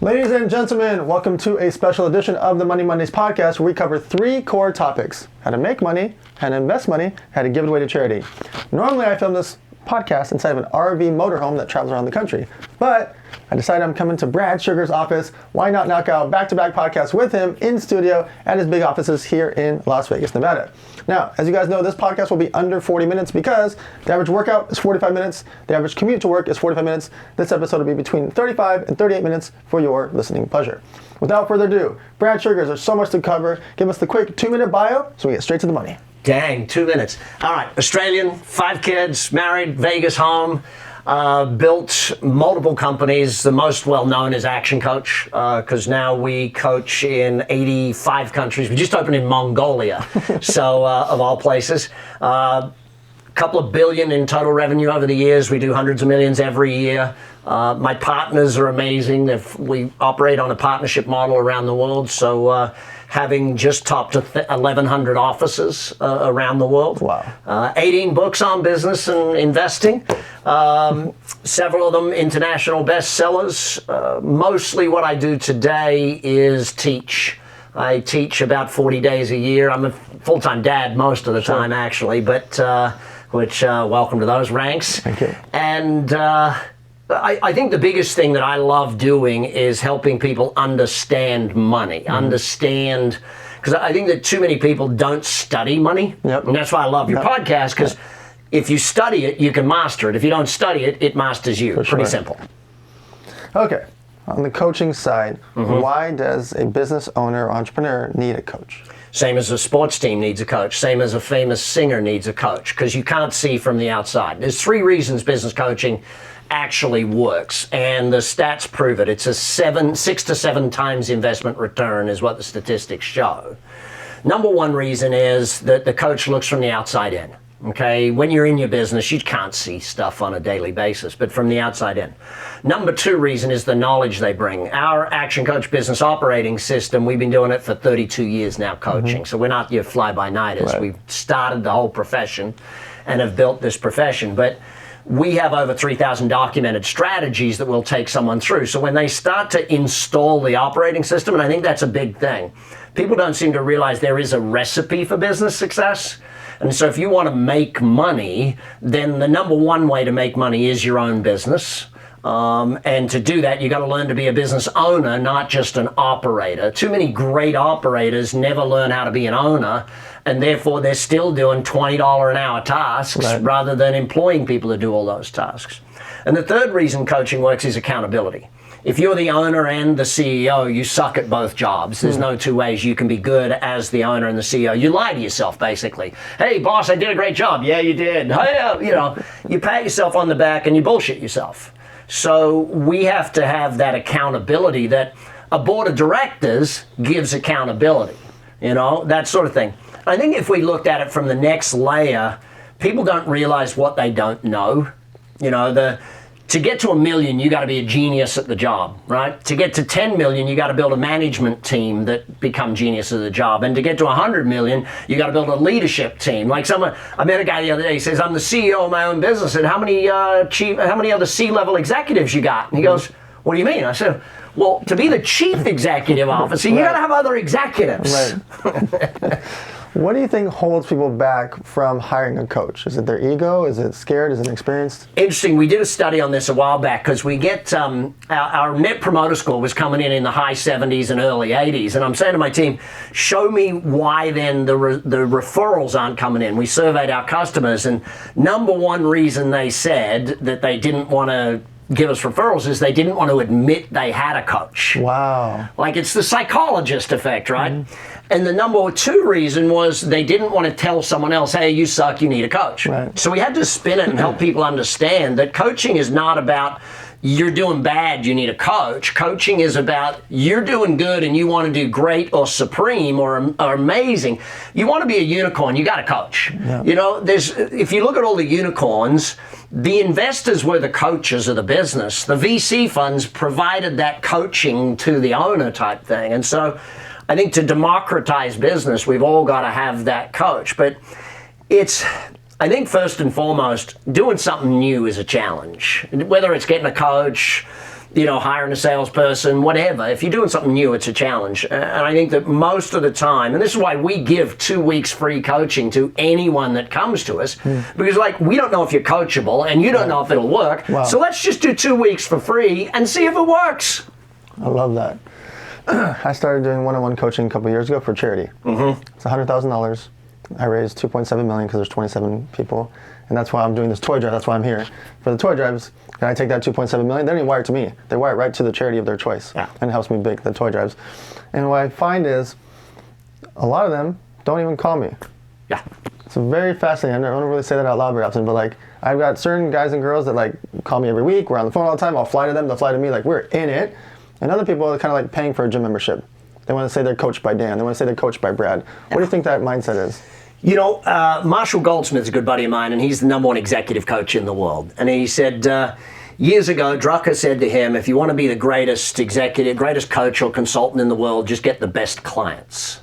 Ladies and gentlemen, welcome to a special edition of the Money Mondays podcast where we cover 3 core topics: how to make money, how to invest money, how to give it away to charity. Normally I film this podcast inside of an RV motorhome that travels around the country, but I decided I'm coming to Brad Sugar's office. Why not knock out back-to-back podcasts with him in studio at his big offices here in Las Vegas, Nevada. Now, as you guys know, this podcast will be under 40 minutes because the average workout is 45 minutes, the average commute to work is 45 minutes. This episode will be between 35 and 38 minutes for your listening pleasure. Without further ado, Brad Sugar, there's so much to cover. Give us the quick 2-minute bio so we get straight to the money. Dang, 2 minutes. All right, Australian, 5 kids, married, Vegas home, built multiple companies. The most well-known is ActionCOACH, because now we coach in 85 countries. We just opened in Mongolia, so of all places. Couple of billion in total revenue over the years. We do hundreds of millions every year. My partners are amazing. We operate on a partnership model around the world, so having just topped 1,100 offices around the world. Wow. 18 books on business and investing. Several of them international bestsellers. Mostly what I do today is teach. I teach about 40 days a year. I'm a full-time dad most of the time, actually, but welcome to those ranks. Thank you. And I think the biggest thing that I love doing is helping people understand money, understand, because I think that too many people don't study money. Yep. And that's why I love your podcast, because if you study it, you can master it. If you don't study it, it masters you. Pretty simple. Okay. On the coaching side, why does a business owner or entrepreneur need a coach? Same as a sports team needs a coach. Same as a famous singer needs a coach, because you can't see from the outside. There's 3 reasons business coaching actually works, and the stats prove it. It's a 6 to 7 times investment return is what the statistics show. Number 1 reason is that the coach looks from the outside in. Okay, when you're in your business, you can't see stuff on a daily basis, but from the outside in. Number 2 reason is the knowledge they bring. Our ActionCOACH business operating system, we've been doing it for 32 years now, coaching. So we're not your fly-by-nighters. Right. We've started the whole profession and have built this profession. But we have over 3,000 documented strategies that will take someone through. So when they start to install the operating system, and I think that's a big thing, people don't seem to realize there is a recipe for business success. And so if you want to make money, then the number 1 way to make money is your own business. And to do that, you got to learn to be a business owner, not just an operator. Too many great operators never learn how to be an owner, and therefore they're still doing $20 an hour tasks rather than employing people to do all those tasks. And the 3rd reason coaching works is accountability. If you're the owner and the CEO, you suck at both jobs. There's no 2 ways you can be good as the owner and the CEO. You lie to yourself, basically. Hey, boss, I did a great job. Yeah, you did. Hey, you pat yourself on the back and you bullshit yourself. So we have to have that accountability that a board of directors gives accountability, that sort of thing. I think if we looked at it from the next layer, people don't realize what they don't know. To get to $1 million, you got to be a genius at the job, right? To get to 10 million, you got to build a management team that become genius at the job. And to get to 100 million, you got to build a leadership team. Like I met a guy the other day, he says, I'm the CEO of my own business. And how many other C-level executives you got? And he goes, what do you mean? I said, well, to be the chief executive officer, you got to have other executives. Right. What do you think holds people back from hiring a coach? Is it their ego? Is it scared? Is it inexperienced? Interesting. We did a study on this a while back because we get our net promoter score was coming in the high 70s and early 80s. And I'm saying to my team, show me why then the referrals aren't coming in. We surveyed our customers, and number 1 reason they said that they didn't want to give us referrals is they didn't want to admit they had a coach. Wow. Like, it's the psychologist effect, right? And the number 2 reason was they didn't want to tell someone else, hey, you suck, you need a coach. Right. So we had to spin it and help people understand that coaching is not about you're doing bad, you need a coach. Coaching is about you're doing good and you want to do great or supreme or amazing. You want to be a unicorn, you got a coach. Yeah. If you look at all the unicorns, the investors were the coaches of the business. The VC funds provided that coaching to the owner type thing. And so I think to democratize business, we've all got to have that coach. But I think first and foremost, doing something new is a challenge. Whether it's getting a coach, hiring a salesperson, whatever. If you're doing something new, it's a challenge. And I think that most of the time, and this is why we give 2 weeks free coaching to anyone that comes to us, because we don't know if you're coachable and you don't know if it'll work. Wow. So let's just do 2 weeks for free and see if it works. I love that. I started doing one-on-one coaching a couple years ago for charity. It's $100,000. I raised $2.7 million because there's 27 people. And that's why I'm doing this toy drive. That's why I'm here. For the toy drives, can I take that $2.7 million? They don't even wire it to me. They wire it right to the charity of their choice. Yeah. And it helps me make the toy drives. And what I find is a lot of them don't even call me. Yeah. It's very fascinating. I don't really say that out loud very often, but I've got certain guys and girls that call me every week. We're on the phone all the time. I'll fly to them. They'll fly to me. We're in it. And other people are kind of paying for a gym membership. They want to say they're coached by Dan. They want to say they're coached by Brad. What do you think that mindset is? Marshall Goldsmith's a good buddy of mine, and he's the #1 executive coach in the world. And he said, years ago, Drucker said to him, if you want to be the greatest executive, greatest coach or consultant in the world, just get the best clients.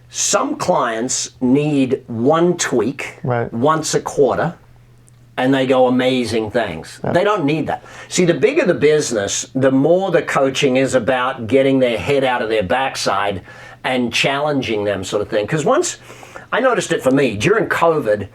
Some clients need one tweak once a quarter, and they go amazing things. Yeah. They don't need that. See, the bigger the business, the more the coaching is about getting their head out of their backside and challenging them, sort of thing. Because once, I noticed it for me, during COVID,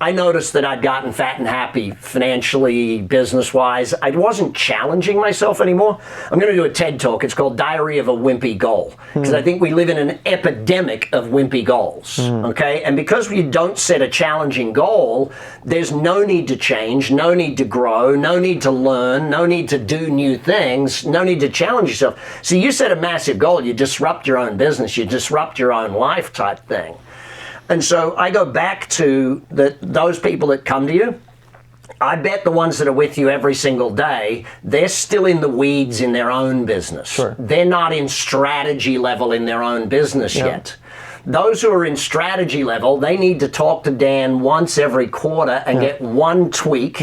I noticed that I'd gotten fat and happy financially, business-wise. I wasn't challenging myself anymore. I'm going to do a TED Talk. It's called Diary of a Wimpy Goal. Because I think we live in an epidemic of wimpy goals, okay? And because we don't set a challenging goal, there's no need to change, no need to grow, no need to learn, no need to do new things, no need to challenge yourself. So you set a massive goal, you disrupt your own business, you disrupt your own life type thing. And so I go back to those people that come to you. I bet the ones that are with you every single day, they're still in the weeds in their own business. Sure. They're not in strategy level in their own business yet. Those who are in strategy level, they need to talk to Dan once every quarter and get one tweak.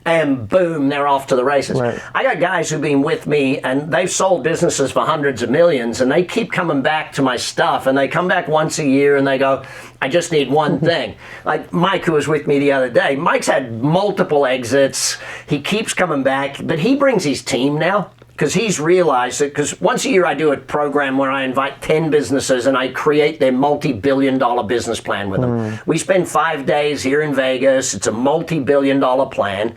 And boom, they're off to the races. Right. I got guys who've been with me and they've sold businesses for hundreds of millions and they keep coming back to my stuff and they come back once a year and they go, I just need one thing. Like Mike, who was with me the other day, Mike's had multiple exits. He keeps coming back, but he brings his team now. Because he's realized that, because once a year I do a program where I invite 10 businesses and I create their multi-billion-dollar business plan with them. We spend 5 days here in Vegas. It's a multi-billion-dollar plan.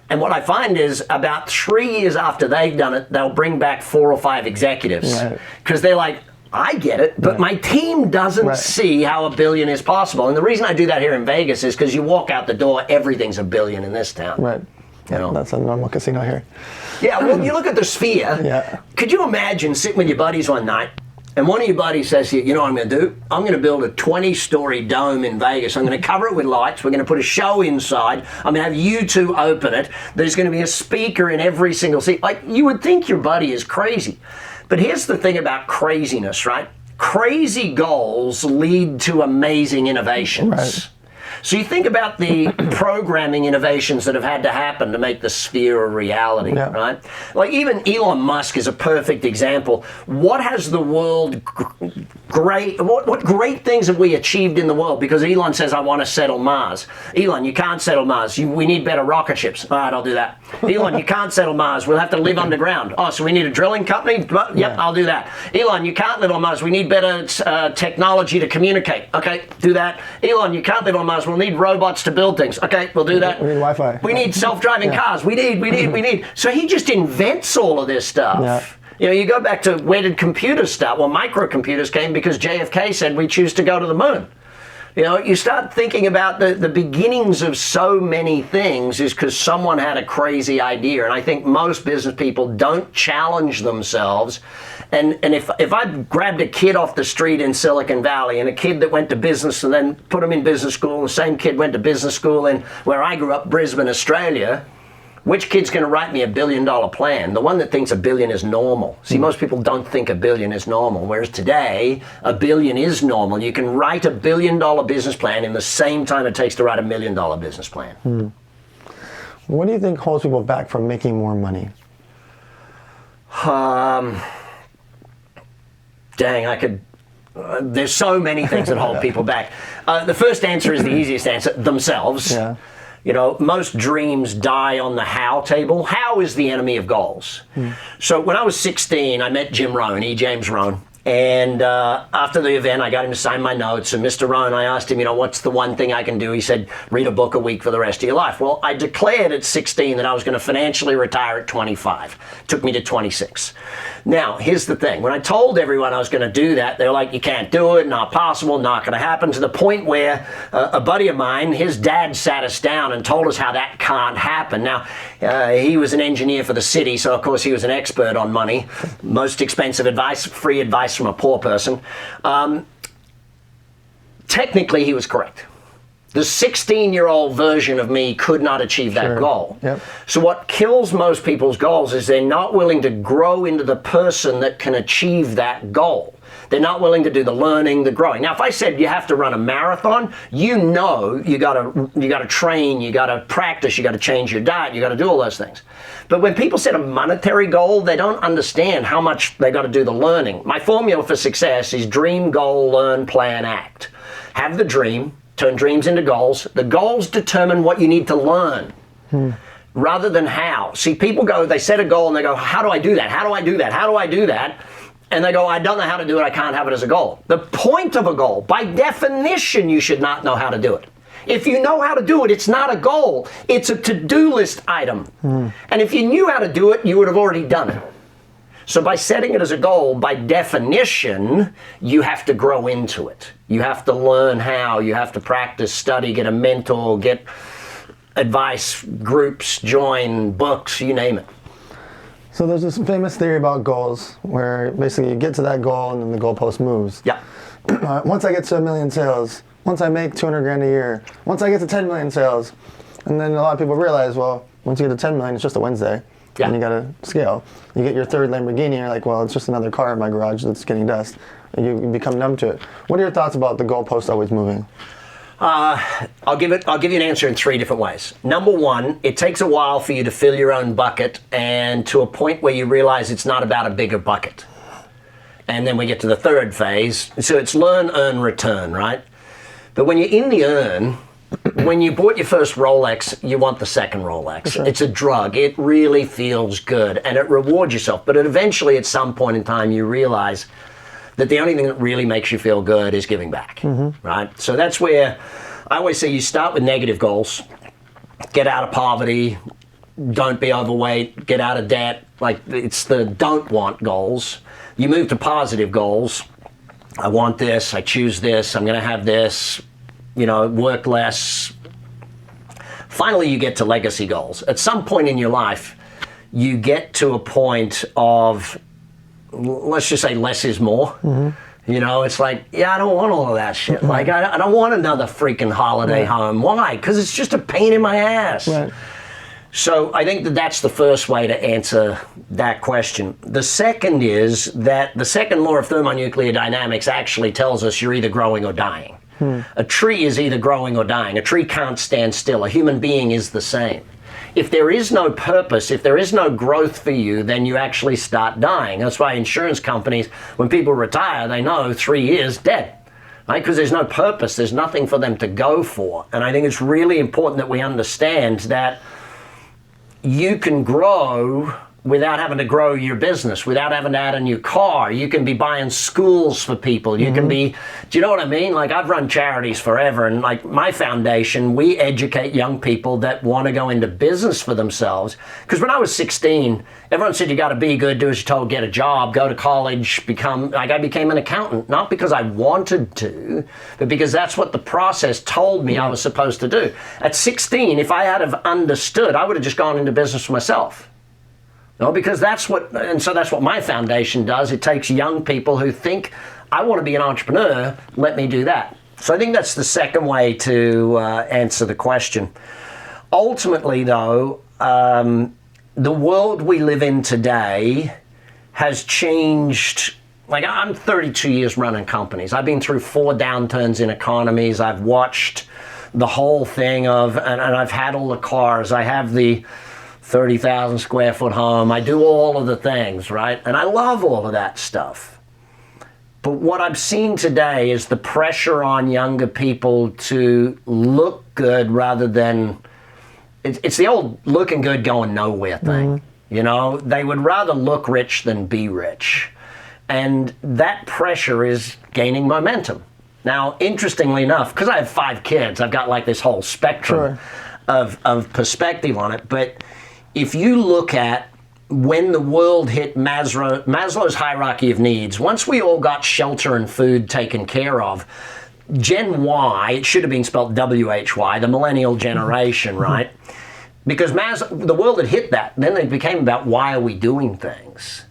And what I find is about 3 years after they've done it, they'll bring back 4 or 5 executives. Because they're like, I get it, but my team doesn't see how $1 billion is possible. And the reason I do that here in Vegas is because you walk out the door, everything's $1 billion in this town. Right. That's a normal casino here. Yeah, well, you look at the Sphere. Could you imagine sitting with your buddies one night and one of your buddies says to you, you know what I'm going to do? I'm going to build a 20-story dome in Vegas. I'm going to cover it with lights. We're going to put a show inside. I'm going to have you two open it. There's going to be a speaker in every single seat. You would think your buddy is crazy. But here's the thing about craziness, right? Crazy goals lead to amazing innovations. Right. So you think about the programming innovations that have had to happen to make the Sphere a reality, right? Even Elon Musk is a perfect example. What has the world what great things have we achieved in the world? Because Elon says, I want to settle Mars. Elon, you can't settle Mars. We need better rocket ships. All right, I'll do that. Elon, you can't settle Mars. We'll have to live underground. Oh, so we need a drilling company? Yep, I'll do that. Elon, you can't live on Mars. We need better technology to communicate. Okay, do that. Elon, you can't live on Mars. We'll need robots to build things. Okay, we'll do that. We need Wi-Fi. We need self-driving cars. We need. So he just invents all of this stuff. You go back to where did computers start? Well, microcomputers came because JFK said we choose to go to the moon. You start thinking about the beginnings of so many things is because someone had a crazy idea. And I think most business people don't challenge themselves. And if I grabbed a kid off the street in Silicon Valley and a kid that went to business and then put him in business school, and the same kid went to business school in where I grew up, Brisbane, Australia, which kid's going to write me $1 billion plan? The one that thinks $1 billion is normal. See, most people don't think $1 billion is normal, whereas today, $1 billion is normal. You can write $1 billion business plan in the same time it takes to write $1 million business plan. What do you think holds people back from making more money? There's so many things that hold people back. The first answer is the easiest answer, themselves. You know, most dreams die on the how table. How is the enemy of goals. So when I was 16, I met Jim Rohn, E. James Rohn. And after the event, I got him to sign my notes. And Mr. Rohn, I asked him, you know, what's the one thing I can do? He said, read a book a week for the rest of your life. Well, I declared at 16 that I was going to financially retire at 25. Took me to 26. Now, here's the thing. When I told everyone I was going to do that, they were like, you can't do it, not possible, not going to happen, to the point where a buddy of mine, his dad sat us down and told us how that can't happen. Now, he was an engineer for the city, so of course he was an expert on money. Most expensive advice, free advice from a poor person. Technically, he was correct. The 16-year-old version of me could not achieve that goal. Yep. So what kills most people's goals is they're not willing to grow into the person that can achieve that goal. They're not willing to do the learning, the growing. Now, if I said you have to run a marathon, you know you gotta train, you gotta practice, you gotta change your diet, you gotta do all those things. But when people set a monetary goal, they don't understand how much they gotta do the learning. My formula for success is dream, goal, learn, plan, act. Have the dream, turn dreams into goals. The goals determine what you need to learn. Rather than how. See, people go, they set a goal and they go, how do I do that? How do I do that? How do I do that? And they go, I don't know how to do it. I can't have it as a goal. The point of a goal, by definition, you should not know how to do it. If you know how to do it, it's not a goal. It's a to-do list item. And if you knew how to do it, you would have already done it. So by setting it as a goal, by definition, you have to grow into it. You have to learn how. You have to practice, study, get a mentor, get advice, groups, join, books, you name it. So there's this famous theory about goals where basically you get to that goal and then the goalpost moves. Yeah. Once I get to 1 million sales, once I make 200 grand a year, once I get to 10 million sales, and then a lot of people realize, well, once you get to 10 million, it's just a Wednesday. Yeah. And you got to scale. You get your third Lamborghini, and you're like, well, it's just another car in my garage that's getting dust. And you become numb to it. What are your thoughts about the goalpost always moving? I'll give you an answer in 3 different ways. Number one, it takes a while for you to fill your own bucket, and to a point where you realize it's not about a bigger bucket. And then we get to the third phase. So it's learn, earn, return, right? But when you're in the earn, when you bought your first Rolex, you want the second Rolex. Sure. It's a drug. It really feels good, and it rewards yourself. But eventually, at some point in time, you realize that the only thing that really makes you feel good is giving back, right? So that's where I always say you start with negative goals. Get out of poverty. Don't be overweight. Get out of debt. Like, it's the don't want goals. You move to positive goals. I want this. I choose this. I'm going to have this. You know, work less. Finally, you get to legacy goals. At some point in your life, you get to a point of, let's just say, less is more. You know, it's like, yeah, I don't want all of that shit. Like, I don't want another freaking holiday home. Why? Because it's just a pain in my ass. Right. So I think that that's the first way to answer that question. The second is that the second law of thermonuclear dynamics actually tells us you're either growing or dying. A tree is either growing or dying. A tree can't stand still. A human being is the same. If there is no purpose, if there is no growth for you, then you actually start dying. That's why insurance companies, when people retire, they know 3 years dead, right? Because there's no purpose. There's nothing for them to go for. And I think it's really important that we understand that you can grow without having to grow your business, without having to add a new car. You can be buying schools for people. You can be, do you know what I mean? Like, I've run charities forever, and like my foundation, we educate young people that want to go into business for themselves. Because when I was 16, everyone said you got to be good, do as you're told, get a job, go to college, I became an accountant, not because I wanted to, but because that's what the process told me I was supposed to do. At 16, if I had have understood, I would have just gone into business for myself. No, because that's what my foundation does. It takes young people who think, I want to be an entrepreneur, let me do that. So I think that's the second way to answer the question. Ultimately, though, the world we live in today has changed. Like, I'm 32 years running companies. I've been through 4 downturns in economies. I've watched the whole thing and I've had all the cars. I have the 30,000 square foot home. I do all of the things, right? And I love all of that stuff. But what I'm seeing today is the pressure on younger people to look good rather than it's the old looking good going nowhere thing. You know, they would rather look rich than be rich. And that pressure is gaining momentum. Now, interestingly enough, because I have 5 kids, I've got like this whole spectrum of perspective on it. But if you look at when the world hit Maslow's hierarchy of needs, once we all got shelter and food taken care of, Gen Y, it should have been spelled WHY, the millennial generation, right? Because the world had hit that. Then it became about why are we doing things?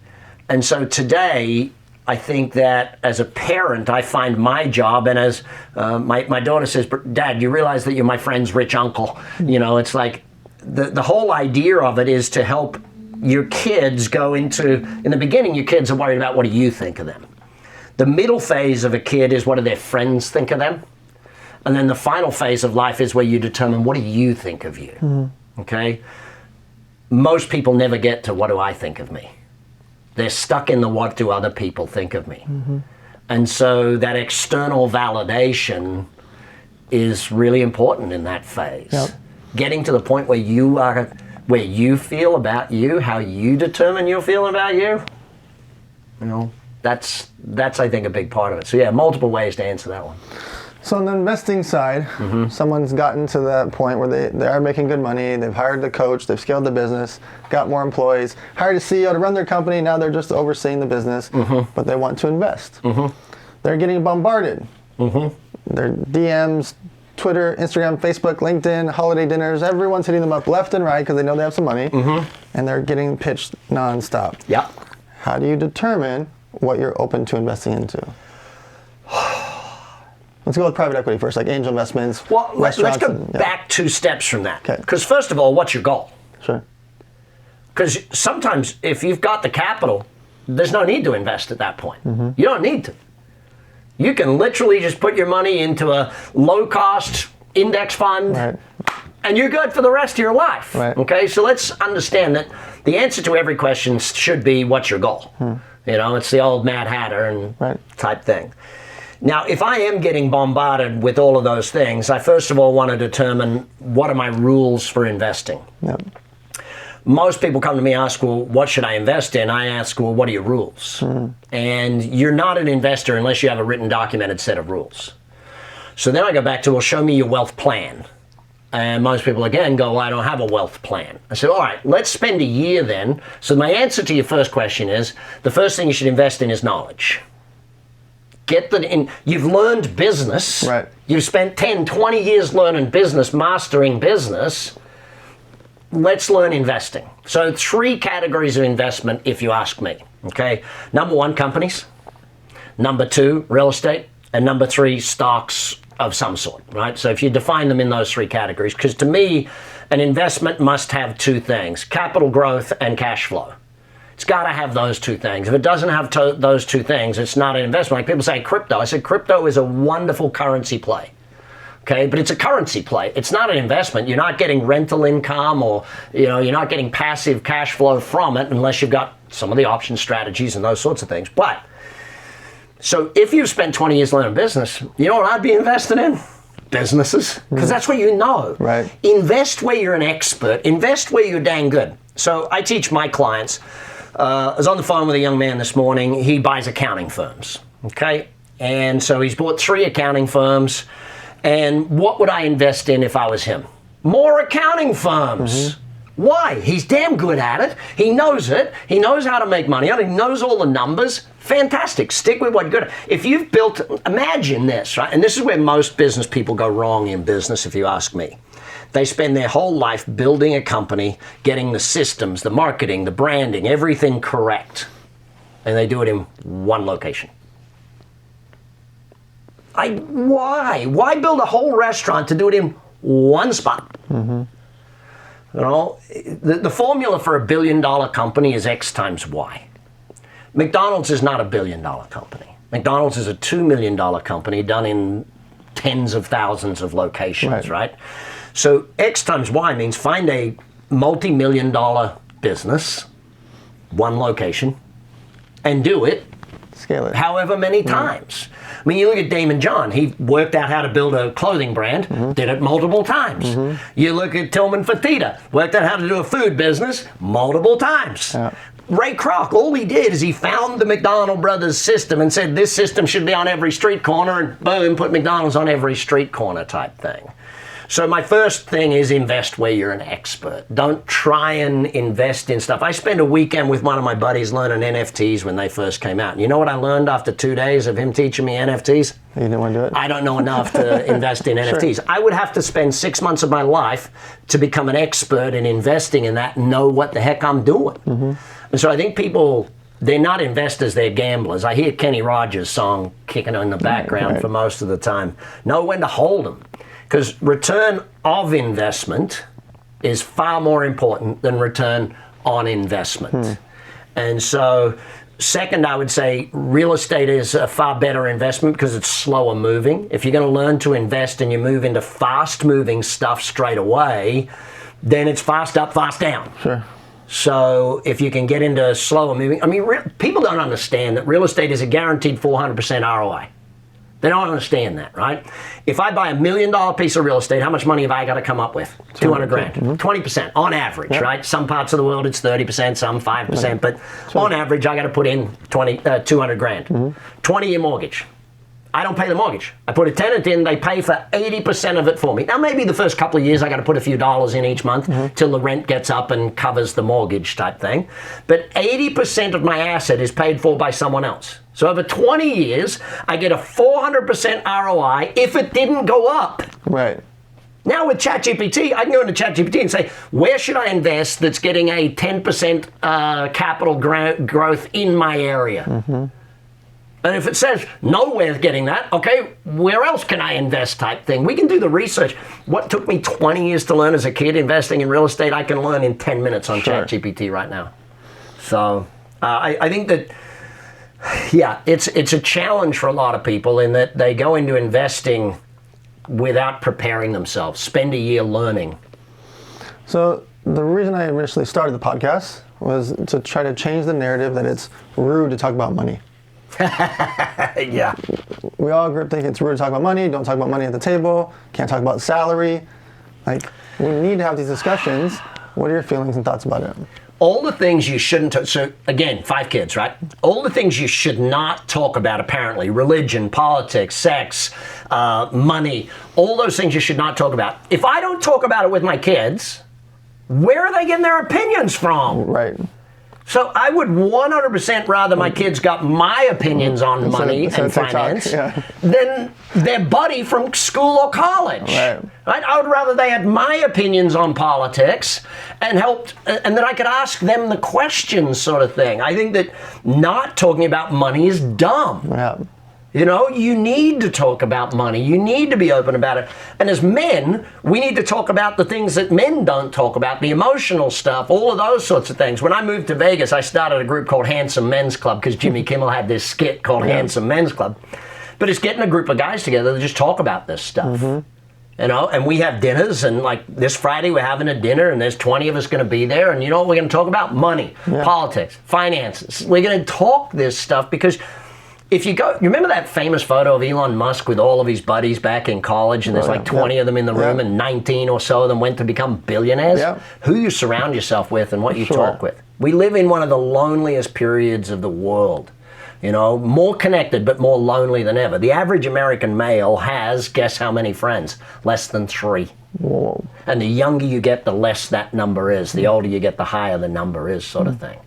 And so today, I think that as a parent, I find my job, and as my daughter says, Dad, you realize that you're my friend's rich uncle. You know, it's like the whole idea of it is to help your kids go into, in the beginning, your kids are worried about what do you think of them. The middle phase of a kid is what do their friends think of them. And then the final phase of life is where you determine what do you think of you. Okay? Most people never get to what do I think of me. They're stuck in the what do other people think of me. And so that external validation is really important in that phase. Getting to the point where you feel about you, how you determine you're feeling about you, you know, that's I think a big part of it. So yeah, multiple ways to answer that one. So on the investing side, someone's gotten to that point where they are making good money, they've hired the coach, they've scaled the business, got more employees, hired a CEO to run their company, now they're just overseeing the business, but they want to invest. They're getting bombarded. Their DMs, Twitter, Instagram, Facebook, LinkedIn, holiday dinners, everyone's hitting them up left and right because they know they have some money, and they're getting pitched nonstop. How do you determine what you're open to investing into? Let's go with private equity first, like angel investments. Well, let's go back 2 steps from that. Okay. Because first of all, what's your goal? Sure. Because sometimes if you've got the capital, there's no need to invest at that point. You don't need to. You can literally just put your money into a low-cost index fund, and you're good for the rest of your life. Okay, so let's understand that the answer to every question should be, what's your goal? You know, it's the old Mad Hatter and type thing. Now, if I am getting bombarded with all of those things, I first of all want to determine what are my rules for investing. Most people come to me and ask, well, what should I invest in? I ask, well, what are your rules? And you're not an investor unless you have a written, documented set of rules. So then I go back to, well, show me your wealth plan. And most people, again, go, well, I don't have a wealth plan. I said, all right, let's spend a year then. So my answer to your first question is, the first thing you should invest in is knowledge. You've learned business. You've spent 10, 20 years learning business, mastering business. Let's learn investing. So 3 categories of investment, if you ask me. Okay. Number 1, companies. Number 2, real estate. And number 3, stocks of some sort, right? So if you define them in those 3 categories, because to me, an investment must have 2 things, capital growth and cash flow. It's got to have those 2 things. If it doesn't have those 2 things, it's not an investment. Like people say crypto. I said crypto is a wonderful currency play. Okay, but it's a currency play. It's not an investment. You're not getting rental income, or you're not getting passive cash flow from it unless you've got some of the option strategies and those sorts of things. But so if you've spent 20 years learning business, you know what I'd be investing in? Businesses, because that's what you know. Invest where you're an expert. Invest where you're dang good. So I teach my clients. I was on the phone with a young man this morning. He buys accounting firms, okay? And so he's bought 3 accounting firms. And what would I invest in if I was him? More accounting firms. Why? He's damn good at it. He knows it. He knows how to make money on it. He knows all the numbers. Fantastic. Stick with what you're good at. If you've built, imagine this, right? And this is where most business people go wrong in business, if you ask me. They spend their whole life building a company, getting the systems, the marketing, the branding, everything correct. And they do it in 1 location. Why? Why build a whole restaurant to do it in 1 spot? You know, the formula for a $1 billion company is X times Y. McDonald's is not a $1 billion company. McDonald's is a $2 million company done in tens of thousands of locations, right? So X times Y means find a multi-million-dollar business, 1 location, and do it Scale it. However many times. I mean, you look at Damon John. He worked out how to build a clothing brand, did it multiple times. You look at Tillman Fertitta, worked out how to do a food business multiple times. Yeah. Ray Kroc, all he did is he found the McDonald Brothers system and said this system should be on every street corner, and boom, put McDonald's on every street corner type thing. So my first thing is invest where you're an expert. Don't try and invest in stuff. I spent a weekend with one of my buddies learning NFTs when they first came out. And you know what I learned after 2 days of him teaching me NFTs? You didn't want to do it? I don't know enough to invest in NFTs. I would have to spend 6 months of my life to become an expert in investing in that and know what the heck I'm doing. And so I think people, they're not investors, they're gamblers. I hear Kenny Rogers' song kicking in the background for most of the time. Know when to hold them. Because return of investment is far more important than return on investment. And so, second, I would say real estate is a far better investment because it's slower moving. If you're going to learn to invest and you move into fast moving stuff straight away, then it's fast up, fast down. Sure. So if you can get into slower moving, I mean, people don't understand that real estate is a guaranteed 400% ROI. They don't understand that, right? If I buy $1 million piece of real estate, how much money have I got to come up with? 200 grand. 20% on average, right? Some parts of the world it's 30%, some 5%, but on average I got to put in 200 grand. 20-year mortgage. I don't pay the mortgage. I put a tenant in, they pay for 80% of it for me. Now maybe the first couple of years I got to put a few dollars in each month till the rent gets up and covers the mortgage type thing. But 80% of my asset is paid for by someone else. So over 20 years, I get a 400% ROI if it didn't go up. Right. Now with ChatGPT, I can go into ChatGPT and say, where should I invest that's getting a 10% capital growth in my area? And if it says nowhere's getting that, okay, where else can I invest type thing? We can do the research. What took me 20 years to learn as a kid investing in real estate, I can learn in 10 minutes on ChatGPT right now. So I think that, yeah, it's a challenge for a lot of people in that they go into investing without preparing themselves, spend a year learning. So the reason I initially started the podcast was to try to change the narrative that it's rude to talk about money. Yeah. We all think it's rude to talk about money, don't talk about money at the table, can't talk about salary. Like, we need to have these discussions. What are your feelings and thoughts about it? All the things you shouldn't, so again, 5 kids, right? All the things you should not talk about, apparently, religion, politics, sex, money, all those things you should not talk about. If I don't talk about it with my kids, where are they getting their opinions from? Right. So I would 100% rather my kids got my opinions on money and finance than their buddy from school or college. Right. I would rather they had my opinions on politics and helped, and that I could ask them the questions, sort of thing. I think that not talking about money is dumb. Yeah. You know, you need to talk about money. You need to be open about it. And as men, we need to talk about the things that men don't talk about, the emotional stuff, all of those sorts of things. When I moved to Vegas, I started a group called Handsome Men's Club because Jimmy Kimmel had this skit called Handsome Men's Club. But it's getting a group of guys together that just talk about this stuff. You know, and we have dinners, and like this Friday we're having a dinner and there's 20 of us going to be there, and you know what we're going to talk about? Money, politics, finances. We're going to talk this stuff because if you go, you remember that famous photo of Elon Musk with all of his buddies back in college, and there's like 20 of them in the room, and 19 or so of them went to become billionaires? Who you surround yourself with and what you talk with. We live in one of the loneliest periods of the world. You know, more connected but more lonely than ever. The average American male has, guess how many friends? Less than 3. Whoa. And the younger you get, the less that number is. The older you get, the higher the number is, sort of thing.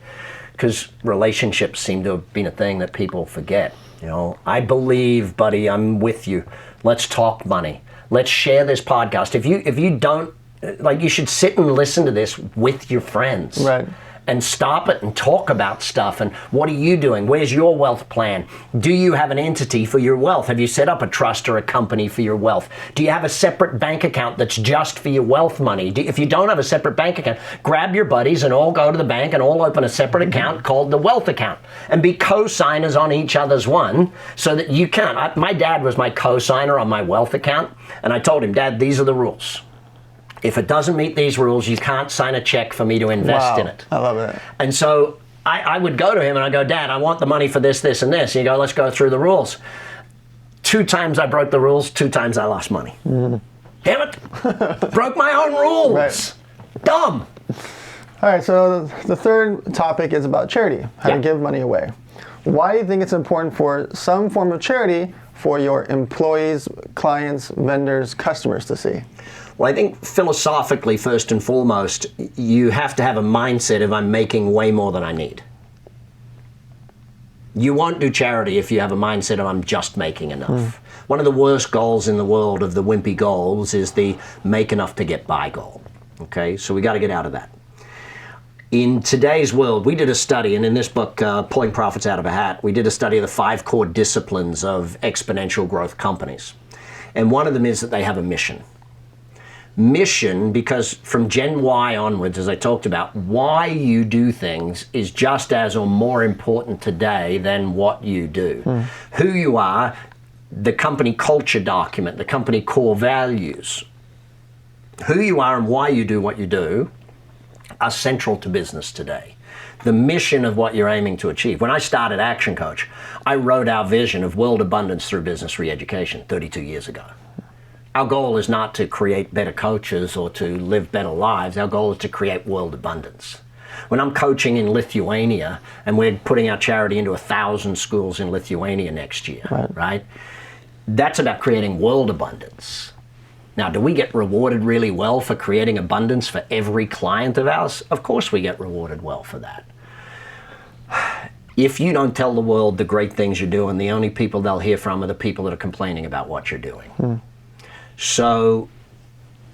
Because relationships seem to have been a thing that people forget. You know, I believe, buddy, I'm with you. Let's talk money. Let's share this podcast. If you don't, like, you should sit and listen to this with your friends. Right. And stop it and talk about stuff. And what are you doing? Where's your wealth plan? Do you have an entity for your wealth? Have you set up a trust or a company for your wealth? Do you have a separate bank account that's just for your wealth money? If you don't have a separate bank account, grab your buddies and all go to the bank and all open a separate account called the wealth account and be co-signers on each other's one so that you can. My dad was my co-signer on my wealth account, and I told him, Dad, these are the rules. If it doesn't meet these rules, you can't sign a check for me to invest in it. I love it. And so I would go to him and I go, Dad, I want the money for this, this, and this. And you go, let's go through the rules. 2 times I broke the rules, 2 times I lost money. Damn it! Broke my own rules. Right. Dumb. All right, so the third topic is about charity, how to give money away. Why do you think it's important for some form of charity for your employees, clients, vendors, customers to see? Well, I think philosophically, first and foremost, you have to have a mindset of I'm making way more than I need. You won't do charity if you have a mindset of I'm just making enough. One of the worst goals in the world of the wimpy goals is the make enough to get by goal. Okay, so we got to get out of that. In today's world, we did a study, and in this book, Pulling Profits Out of a Hat, we did a study of the 5 core disciplines of exponential growth companies. And one of them is that they have a mission. Mission, because from Gen Y onwards, as I talked about, why you do things is just as or more important today than what you do. Who you are, the company culture document, the company core values, who you are and why you do what you do are central to business today. The mission of what you're aiming to achieve. When I started Action Coach, I wrote our vision of world abundance through business re-education 32 years ago. Our goal is not to create better coaches or to live better lives. Our goal is to create world abundance. When I'm coaching in Lithuania and we're putting our charity into 1,000 schools in Lithuania next year, right? That's about creating world abundance. Now, do we get rewarded really well for creating abundance for every client of ours? Of course we get rewarded well for that. If you don't tell the world the great things you're doing, the only people they'll hear from are the people that are complaining about what you're doing. So,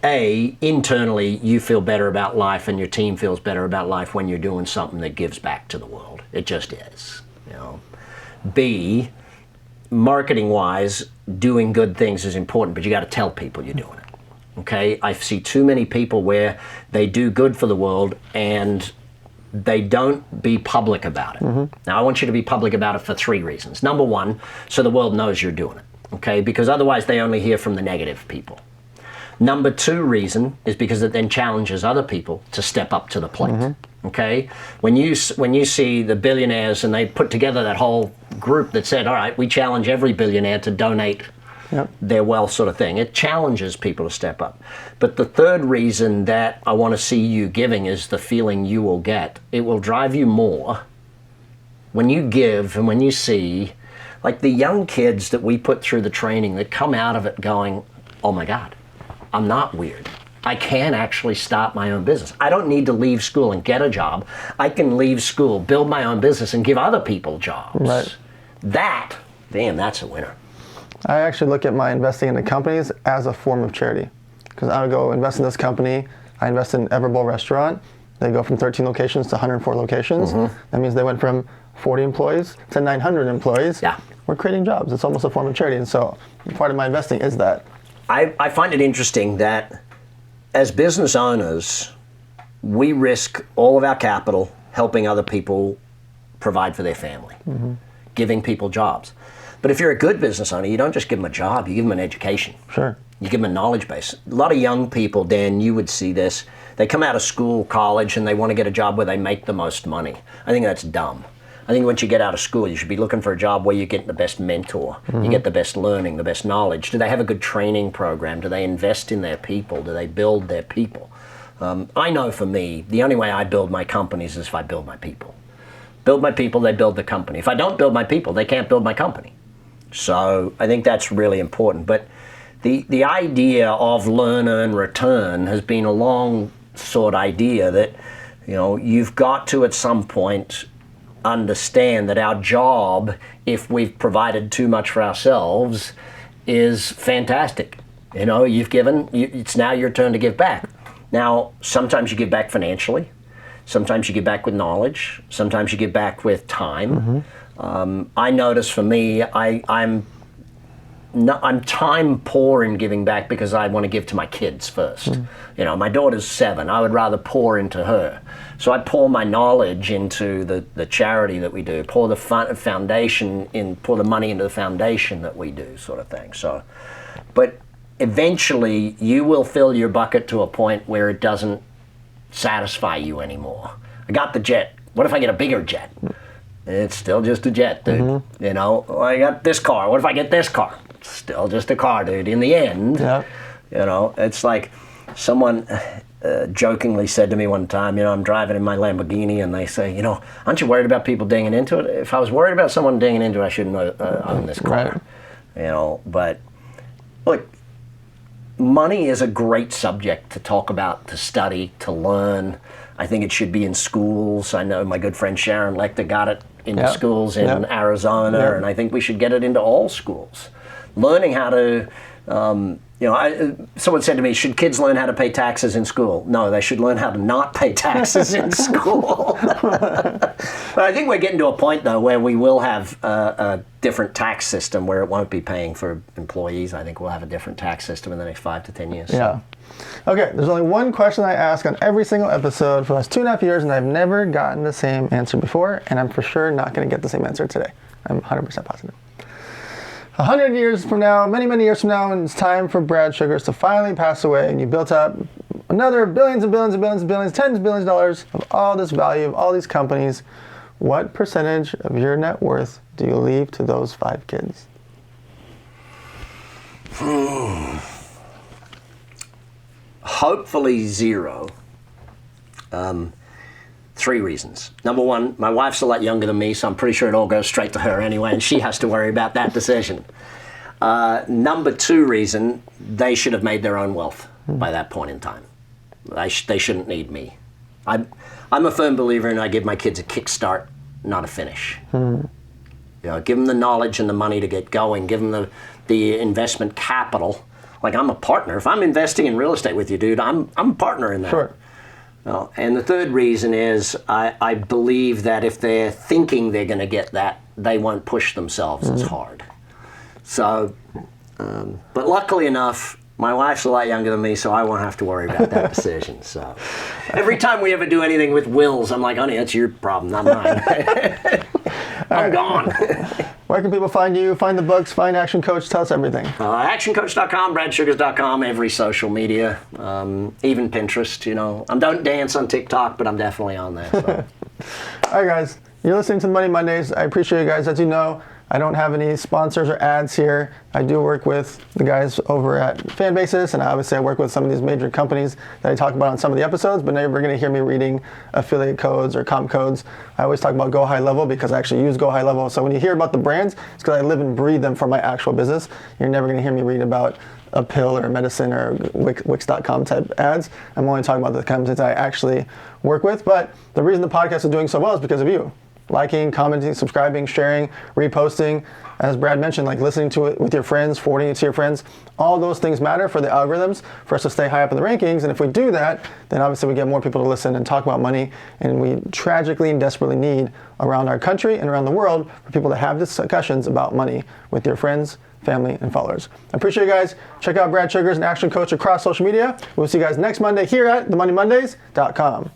internally, you feel better about life and your team feels better about life when you're doing something that gives back to the world. It just is. You know. B, marketing-wise, doing good things is important, but you got to tell people you're doing it. Okay? I see too many people where they do good for the world and they don't be public about it. Now, I want you to be public about it for 3 reasons. Number 1, so the world knows you're doing it. Okay, because otherwise they only hear from the negative people. Number 2 reason is because it then challenges other people to step up to the plate. Okay, when you see the billionaires and they put together that whole group that said, all right, we challenge every billionaire to donate their wealth, sort of thing. It challenges people to step up. But the 3rd reason that I want to see you giving is the feeling you will get. It will drive you more when you give and when you see. Like the young kids that we put through the training that come out of it going, oh my God, I'm not weird. I can actually start my own business. I don't need to leave school and get a job. I can leave school, build my own business, and give other people jobs. Right. That's a winner. I actually look at my investing into companies as a form of charity. Because I would go invest in this company. I invest in Everbowl Restaurant. They go from 13 locations to 104 locations. That means they went from 40 employees to 900 employees. Yeah. We're creating jobs. It's almost a form of charity. And so part of my investing is that. I find it interesting that as business owners, we risk all of our capital helping other people provide for their family, giving people jobs. But if you're a good business owner, you don't just give them a job, you give them an education. Sure. You give them a knowledge base. A lot of young people, Dan, you would see this. They come out of school, college, and they want to get a job where they make the most money. I think that's dumb. I think once you get out of school, you should be looking for a job where you get the best mentor, you get the best learning, the best knowledge. Do they have a good training program? Do they invest in their people? Do they build their people? I know for me, the only way I build my companies is if I build my people. Build my people, they build the company. If I don't build my people, they can't build my company. So I think that's really important. But the idea of learn, earn, return has been a long sought idea that, you know, you've got to at some point understand that our job, if we've provided too much for ourselves, is fantastic. You know, you've given, it's now your turn to give back. Now, sometimes you give back financially, sometimes you give back with knowledge, sometimes you give back with time. I notice for me, I'm time poor in giving back because I want to give to my kids first. You know, my daughter's 7. I would rather pour into her. So I pour my knowledge into the charity that we do, pour the foundation in, pour the money into the foundation that we do, sort of thing. So, but eventually you will fill your bucket to a point where it doesn't satisfy you anymore. I got the jet What if I get a bigger jet? It's still just a jet, dude. You know, I got this car. What if I get this car? It's still just a car, dude. In the end, you know, it's like someone jokingly said to me one time, you know, I'm driving in my Lamborghini and they say, you know, aren't you worried about people dinging into it? If I was worried about someone dinging into it, I shouldn't own this car. Right. You know, but look, money is a great subject to talk about, to study, to learn. I think it should be in schools. I know my good friend Sharon Lecter got it into schools in Arizona, and I think we should get it into all schools. Learning how to, you know, someone said to me, should kids learn how to pay taxes in school? No, they should learn how to not pay taxes in school. But I think we're getting to a point, though, where we will have a different tax system where it won't be paying for employees. I think we'll have a different tax system in the next 5 to 10 years. Yeah. Okay, there's only one question I ask on every single episode for the last 2.5 years, and I've never gotten the same answer before, and I'm for sure not going to get the same answer today. I'm 100% positive. 100 years from now, many, many years from now, and it's time for Brad Sugars to finally pass away, and you built up another billions and billions and billions and billions, tens of billions of dollars of all this value, of all these companies. What percentage of your net worth do you leave to those 5 kids? Hopefully 0. 3 reasons. Number 1, my wife's a lot younger than me, so I'm pretty sure it all goes straight to her anyway, and she has to worry about that decision. Number 2 reason, they should have made their own wealth by that point in time. They shouldn't need me. I'm a firm believer in I give my kids a kickstart, not a finish. You know, give them the knowledge and the money to get going. Give them the investment capital. Like, I'm a partner. If I'm investing in real estate with you, dude, I'm a partner in that. Sure. And the third reason is I believe that if they're thinking they're going to get that, they won't push themselves as hard. So, but luckily enough, my wife's a lot younger than me, so I won't have to worry about that decision. So every time we ever do anything with wills, I'm like, honey, that's your problem, not mine. I'm gone. Where can people find you, find the books, find Action Coach? Tell us everything. ActionCOACH.com, BradSugars.com, every social media, even Pinterest, you know. I don't dance on TikTok, but I'm definitely on there. So. All right, guys. You're listening to Money Mondays. I appreciate you guys. As you know, I don't have any sponsors or ads here. I do work with the guys over at Fanbasis, and obviously I work with some of these major companies that I talk about on some of the episodes, but never going to hear me reading affiliate codes or comp codes. I always talk about Go High Level because I actually use Go High Level. So when you hear about the brands, it's because I live and breathe them for my actual business. You're never going to hear me read about a pill or a medicine or Wix.com type ads. I'm only talking about the companies that I actually work with. But the reason the podcast is doing so well is because of you. Liking, commenting, subscribing, sharing, reposting. As Brad mentioned, like listening to it with your friends, forwarding it to your friends. All those things matter for the algorithms, for us to stay high up in the rankings. And if we do that, then obviously we get more people to listen and talk about money. And we tragically and desperately need around our country and around the world for people to have discussions about money with your friends, family, and followers. I appreciate you guys. Check out Brad Sugars and Action Coach across social media. We'll see you guys next Monday here at themoneymondays.com.